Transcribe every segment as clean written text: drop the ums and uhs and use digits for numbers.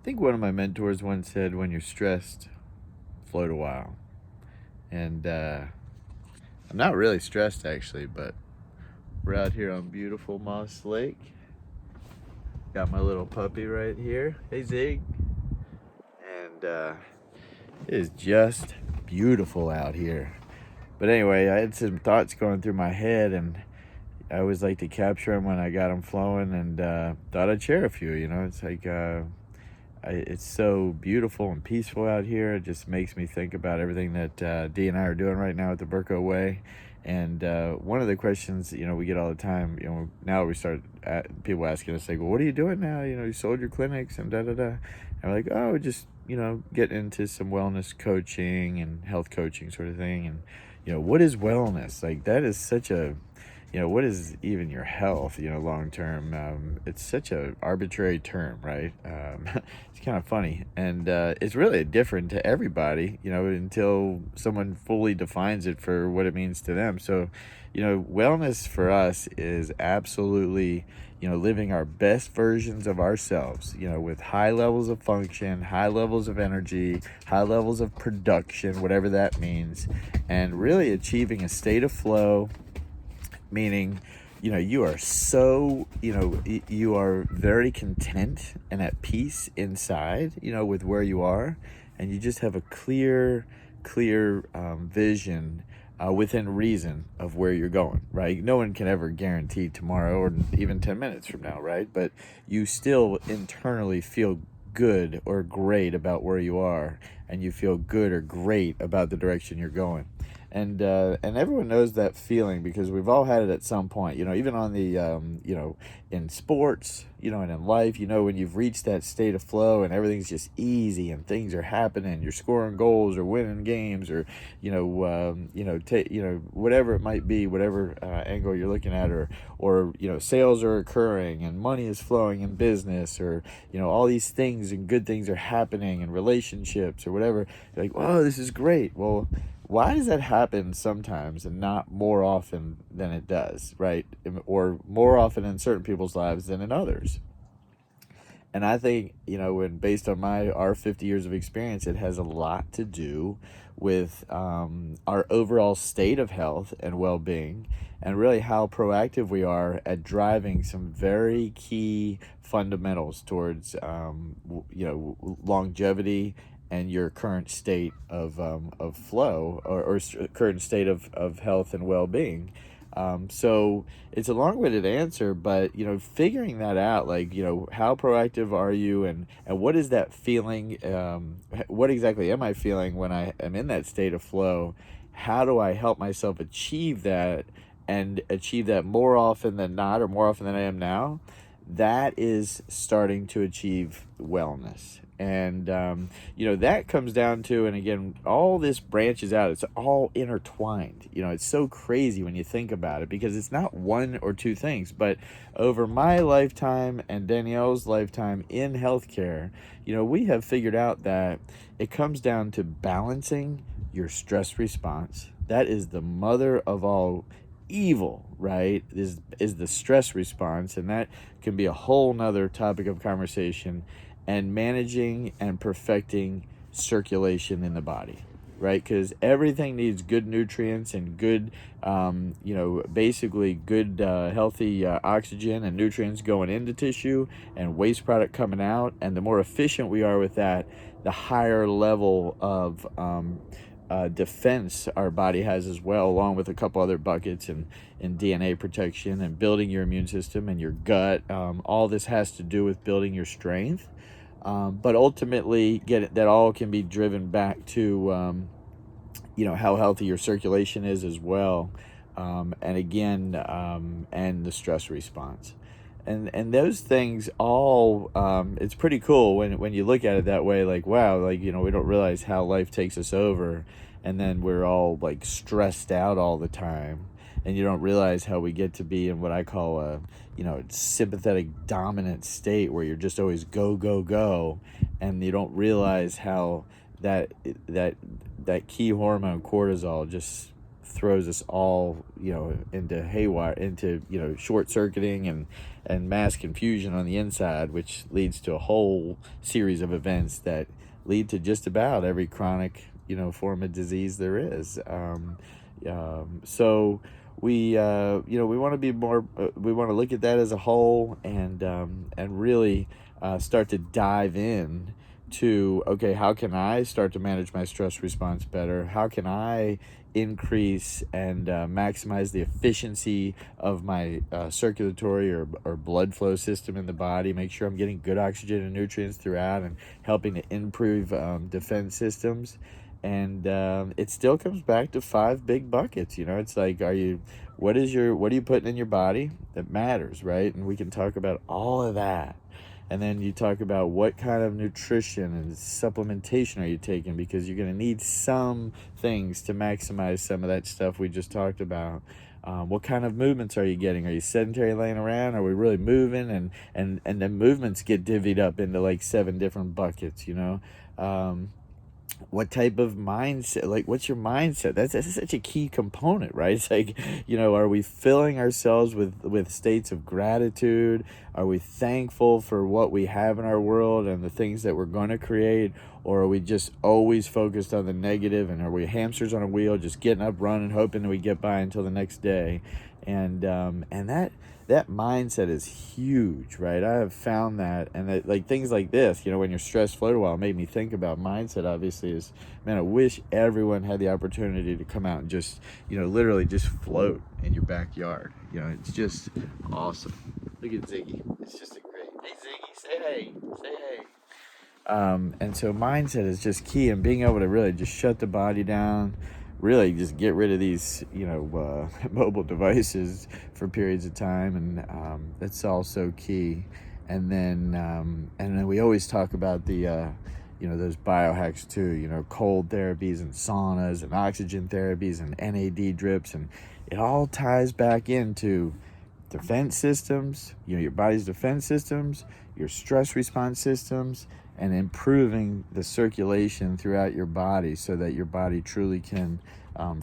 think one of my mentors once said, when you're stressed, float a while. And I'm not really stressed actually, but we're out here on beautiful Moss Lake. Got my little puppy right here. Hey, Zig. And it is just beautiful out here. But anyway, I had some thoughts going through my head, and I always like to capture them when I got them flowing, and thought I'd share a few. It's like it's so beautiful and peaceful out here. It just makes me think about everything that Dee and I are doing right now at the Berko Way. And one of the questions, we get all the time, now we start people asking us, like, well, what are you doing now? You sold your clinics and da-da-da. And we're like, oh, just, getting into some wellness coaching and health coaching sort of thing. And, what is wellness? Like, that is such a, what is even your health, long term? It's such a arbitrary term, right? It's kind of funny. And it's really different to everybody, until someone fully defines it for what it means to them. So, wellness for us is absolutely, living our best versions of ourselves, with high levels of function, high levels of energy, high levels of production, whatever that means, and really achieving a state of flow, meaning you are so you are very content and at peace inside, with where you are, and you just have a clear vision, within reason, of where you're going, right? No one can ever guarantee tomorrow or even 10 minutes from now, right? But you still internally feel good or great about where you are, and you feel good or great about the direction you're going. And everyone knows that feeling, because we've all had it at some point, even on the in sports, and in life, when you've reached that state of flow and everything's just easy and things are happening, you're scoring goals or winning games, or whatever it might be, whatever angle you're looking at, or sales are occurring and money is flowing in business, or all these things and good things are happening in relationships or whatever. You're like, oh, this is great. Well, why does that happen sometimes and not more often than it does, right? Or more often in certain people's lives than in others? And I think, when based on our 50 years of experience, it has a lot to do with our overall state of health and well-being, and really how proactive we are at driving some very key fundamentals towards, longevity and your current state of flow, or current state of health and well-being. So it's a long-winded answer, but figuring that out, like, how proactive are you, and what is that feeling? What exactly am I feeling when I am in that state of flow? How do I help myself achieve that, and achieve that more often than not, or more often than I am now? That is starting to achieve wellness. And that comes down to, and again, all this branches out, it's all intertwined. It's so crazy when you think about it, because it's not one or two things. But over my lifetime and Danielle's lifetime in healthcare, we have figured out that it comes down to balancing your stress response. That is the mother of all evil, right? Is the stress response, and that can be a whole nother topic of conversation. And managing and perfecting circulation in the body, right? Because everything needs good nutrients and good, basically good, healthy oxygen and nutrients going into tissue, and waste product coming out. And the more efficient we are with that, the higher level of defense our body has as well, along with a couple other buckets, and DNA protection and building your immune system and your gut. All this has to do with building your strength. But ultimately, that all can be driven back to how healthy your circulation is as well, and again, and the stress response, and those things all, it's pretty cool when you look at it that way. Like, wow, like, we don't realize how life takes us over, and then we're all like stressed out all the time, and you don't realize how we get to be in what I call a sympathetic dominant state, where you're just always go go go, and you don't realize how that key hormone cortisol just throws us all, into haywire, into, short circuiting and mass confusion on the inside, which leads to a whole series of events that lead to just about every chronic, form of disease there is. So we we want to be more, we want to look at that as a whole, and really start to dive in to, okay, how can I start to manage my stress response better? How can I increase and maximize the efficiency of my circulatory or blood flow system in the body, make sure I'm getting good oxygen and nutrients throughout, and helping to improve defense systems. And it still comes back to 5 big buckets. It's like, what are you putting in your body that matters, right? And we can talk about all of that. And then you talk about what kind of nutrition and supplementation are you taking, because you're going to need some things to maximize some of that stuff we just talked about. What kind of movements are you getting? Are you sedentary, laying around? Are we really moving? And then movements get divvied up into like 7 different buckets. What type of mindset, like what's your mindset? That's such a key component, right? It's like, are we filling ourselves with states of gratitude? Are we thankful for what we have in our world and the things that we're going to create? Or are we just always focused on the negative, and are we hamsters on a wheel, just getting up, running, hoping that we get by until the next day? And that mindset is huge, right? I have found that, and that, like, things like this, when you're stressed, float a while, made me think about mindset. Obviously, is, man, I wish everyone had the opportunity to come out and just, literally just float in your backyard. It's just awesome. Look at Ziggy. It's just a great. Hey, Ziggy, say hey. Say hey. And so mindset is just key, and being able to really just shut the body down, really just get rid of these, mobile devices for periods of time, and that's also key. And then we always talk about the, those biohacks too, cold therapies and saunas and oxygen therapies and NAD drips, and it all ties back into defense systems, your body's defense systems, your stress response systems, and improving the circulation throughout your body so that your body truly can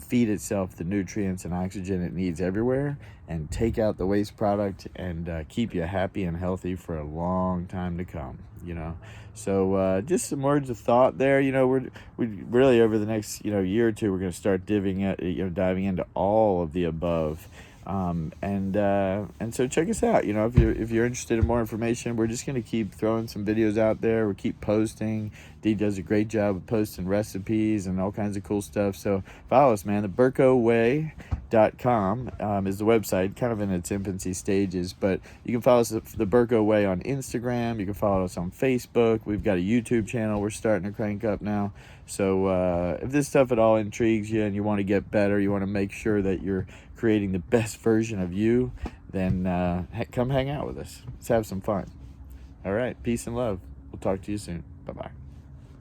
feed itself the nutrients and oxygen it needs everywhere, and take out the waste product, and keep you happy and healthy for a long time to come. So just some words of thought there. We really, over the next year or two, we're going to start diving into all of the above. And so check us out. If you're interested in more information, we're just going to keep throwing some videos out there. We'll keep posting. Dee does a great job of posting recipes and all kinds of cool stuff. So follow us, man. The BerkoWay.com is the website, kind of in its infancy stages, but you can follow us at the Berko Way on Instagram. You can follow us on Facebook. We've got a YouTube channel we're starting to crank up now. So if this stuff at all intrigues you and you want to get better, you want to make sure that you're creating the best version of you, then come hang out with us. Let's have some fun. All right. Peace and love. We'll talk to you soon. Bye-bye.